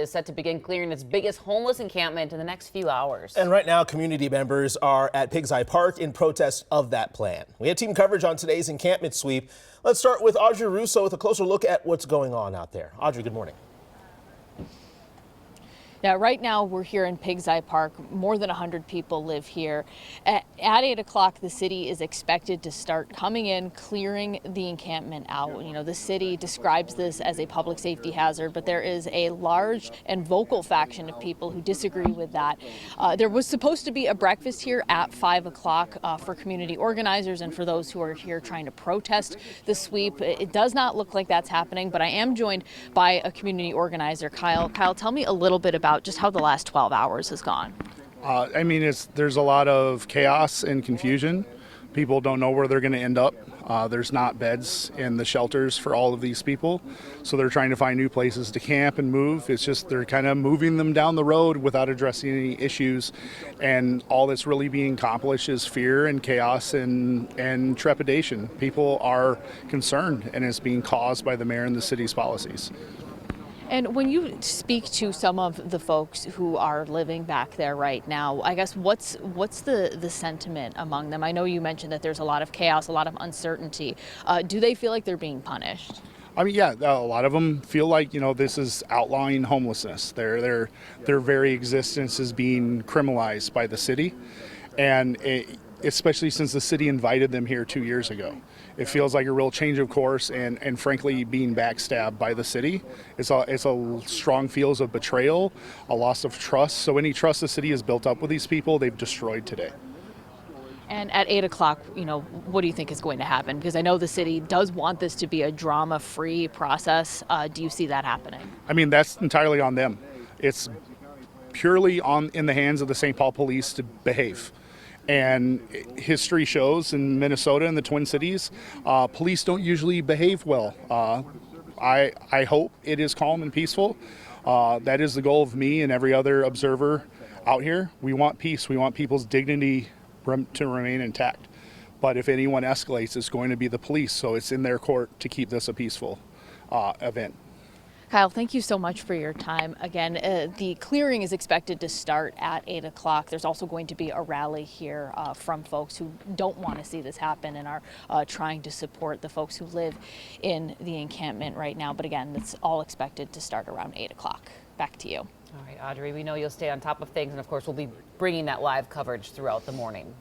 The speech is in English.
is set to begin clearing its biggest homeless encampment in the next few hours. And right now, community members are at Pig's Eye Park in protest of that plan. We had team coverage on today's encampment sweep. Let's start with Audrey Russo with a closer look at what's going on out there. Audrey, good morning. Now, right now, we're here in Pig's Eye Park. More than 100 people live here. At 8 o'clock, the city is expected to start coming in, clearing the encampment out. You know, the city describes this as a public safety hazard, but there is a large and vocal faction of people who disagree with that. There was supposed to be a breakfast here at 5 o'clock for community organizers and for those who are here trying to protest the sweep. It does not look like that's happening, but I am joined by a community organizer, Kyle. Kyle, tell me a little bit about just how the last 12 hours has gone. There's a lot of chaos and confusion. People don't know where they're going to end up. There's not beds in the shelters for all of these people, so they're trying to find new places to camp and move. It's just they're kind of moving them down the road without addressing any issues, and all that's really being accomplished is fear and chaos and trepidation. People are concerned, and it's being caused by the mayor and the city's policies. And when you speak to some of the folks who are living back there right now, I guess what's the sentiment among them? I know you mentioned that there's a lot of chaos, a lot of uncertainty. Do they feel like they're being punished? A lot of them feel like, this is outlawing homelessness. Their very existence is being criminalized by the city, and especially since the city invited them here 2 years ago. It feels like a real change of course, and frankly, being backstabbed by the city. It's a strong feels of betrayal, a loss of trust. So any trust the city has built up with these people, they've destroyed today. And at 8 o'clock, what do you think is going to happen? Because I know the city does want this to be a drama-free process. Do you see that happening? That's entirely on them. It's purely in the hands of the St. Paul police to behave. And history shows in Minnesota and the Twin Cities, police don't usually behave well. I hope it is calm and peaceful. That is the goal of me and every other observer out here. We want peace. We want people's dignity to remain intact. But if anyone escalates, it's going to be the police. So it's in their court to keep this a peaceful event. Kyle, thank you so much for your time. Again, the clearing is expected to start at 8 o'clock. There's also going to be a rally here from folks who don't want to see this happen and are trying to support the folks who live in the encampment right now. But again, it's all expected to start around 8 o'clock. Back to you. All right, Audrey, we know you'll stay on top of things, and of course, we'll be bringing that live coverage throughout the morning.